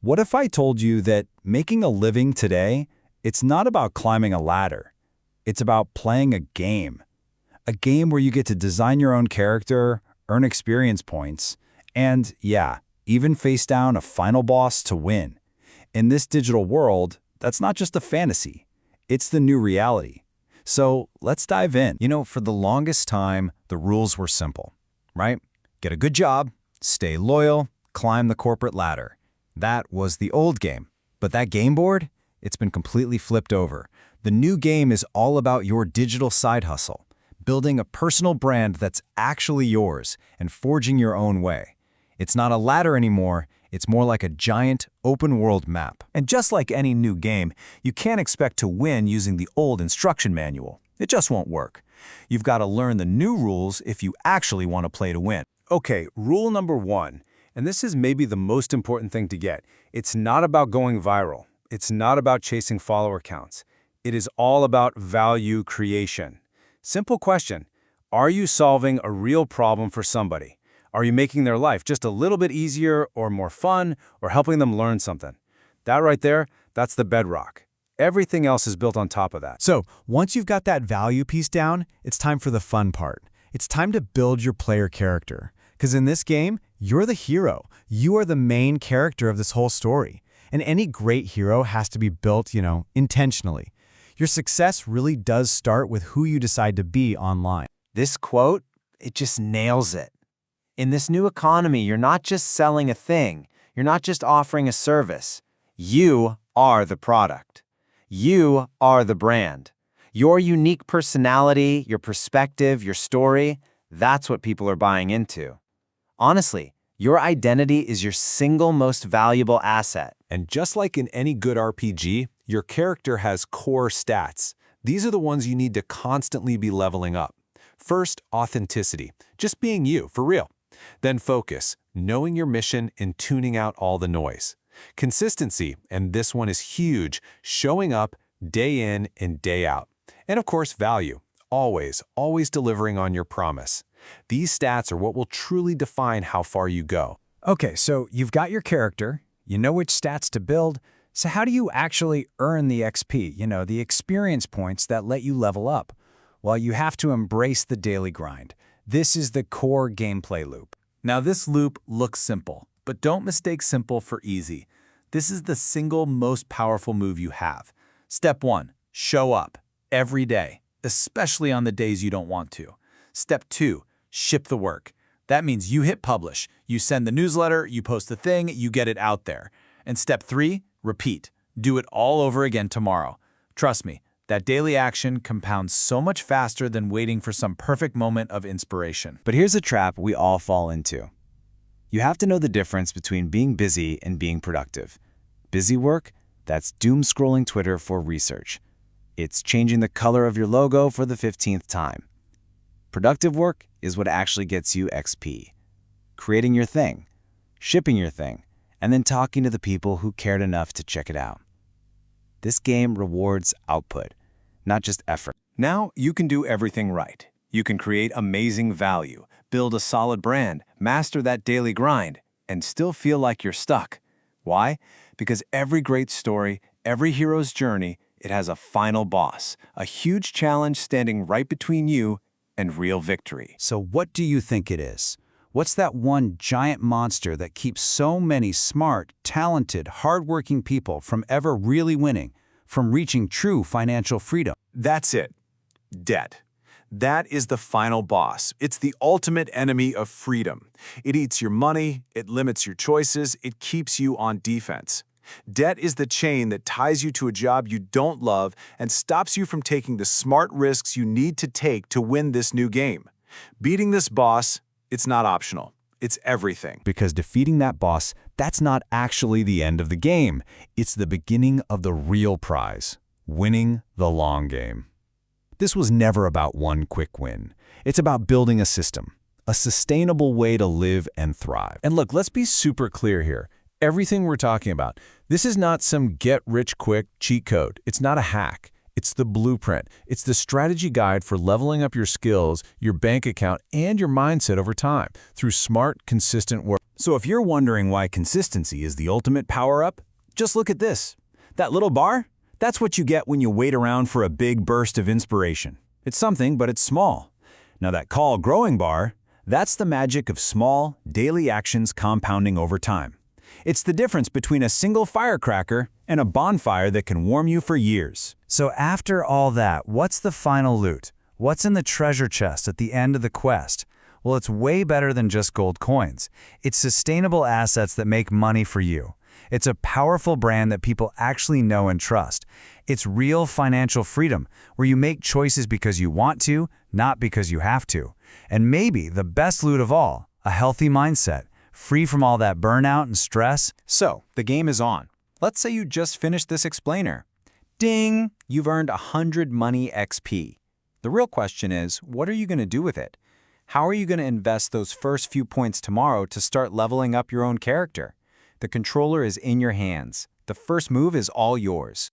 What if I told you that making a living today, it's not about climbing a ladder. It's about playing a game. A game where you get to design your own character, earn experience points, and, yeah, even face down a final boss to win. In this digital world, that's not just a fantasy. It's the new reality. So let's dive in. For the longest time, the rules were simple, right? Get a good job, stay loyal, climb the corporate ladder. That was the old game. But that game board, it's been completely flipped over. The new game is all about your digital side hustle, building a personal brand that's actually yours and forging your own way. It's not a ladder anymore, it's more like a giant open-world map. And just like any new game, you can't expect to win using the old instruction manual. It just won't work. You've got to learn the new rules if you actually want to play to win. Okay, rule number 1, and this is maybe the most important thing to get. It's not about going viral. It's not about chasing follower counts. It is all about value creation. Simple question, are you solving a real problem for somebody? Are you making their life just a little bit easier or more fun or helping them learn something? That right there, that's the bedrock. Everything else is built on top of that. So, once you've got that value piece down, it's time for the fun part. It's time to build your player character. Because in this game, you're the hero. You are the main character of this whole story. And any great hero has to be built, intentionally. Your success really does start with who you decide to be online. This quote, it just nails it. In this new economy, you're not just selling a thing. You're not just offering a service. You are the product. You are the brand. Your unique personality, your perspective, your story, that's what people are buying into. Honestly, your identity is your single most valuable asset. And just like in any good RPG, your character has core stats. These are the ones you need to constantly be leveling up. First, authenticity, just being you, for real. Then focus, knowing your mission and tuning out all the noise. Consistency, and this one is huge, showing up day in and day out. And of course, value, always delivering on your promise. These stats are what will truly define how far you go. Okay, so you've got your character, you know which stats to build, so how do you actually earn the XP, the experience points that let you level up? Well, you have to embrace the daily grind. This is the core gameplay loop. Now this loop looks simple, but don't mistake simple for easy. This is the single most powerful move you have. Step 1, show up every day, especially on the days you don't want to. Step 2, ship the work. That means you hit publish, you send the newsletter, you post the thing, you get it out there. And step 3, repeat. Do it all over again tomorrow. Trust me, that daily action compounds so much faster than waiting for some perfect moment of inspiration. But here's a trap we all fall into. You have to know the difference between being busy and being productive. Busy work, that's doom scrolling Twitter for research. It's changing the color of your logo for the 15th time. Productive work is what actually gets you XP. Creating your thing, shipping your thing, and then talking to the people who cared enough to check it out. This game rewards output, not just effort. Now you can do everything right. You can create amazing value, build a solid brand, master that daily grind, and still feel like you're stuck. Why? Because every great story, every hero's journey, it has a final boss, a huge challenge standing right between you and real victory. So what do you think it is? What's that one giant monster that keeps so many smart, talented, hardworking people from ever really winning, from reaching true financial freedom? That's it. Debt. That is the final boss. It's the ultimate enemy of freedom. It eats your money, it limits your choices, it keeps you on defense. Debt is the chain that ties you to a job you don't love and stops you from taking the smart risks you need to take to win this new game. Beating this boss, it's not optional. It's everything. Because defeating that boss, that's not actually the end of the game. It's the beginning of the real prize, winning the long game. This was never about one quick win. It's about building a system, a sustainable way to live and thrive. And look, let's be super clear here. Everything we're talking about, this is not some get-rich-quick cheat code. It's not a hack. It's the blueprint. It's the strategy guide for leveling up your skills, your bank account, and your mindset over time through smart, consistent work. So if you're wondering why consistency is the ultimate power-up, just look at this. That little bar? That's what you get when you wait around for a big burst of inspiration. It's something, but it's small. Now that call growing bar, that's the magic of small, daily actions compounding over time. It's the difference between a single firecracker and a bonfire that can warm you for years. So after all that, what's the final loot? What's in the treasure chest at the end of the quest? Well, it's way better than just gold coins. It's sustainable assets that make money for you. It's a powerful brand that people actually know and trust. It's real financial freedom, where you make choices because you want to, not because you have to. And maybe the best loot of all, a healthy mindset, free from all that burnout and stress. So, the game is on. Let's say you just finished this explainer. Ding! You've earned 100 money XP. The real question is, what are you going to do with it? How are you going to invest those first few points tomorrow to start leveling up your own character? The controller is in your hands. The first move is all yours.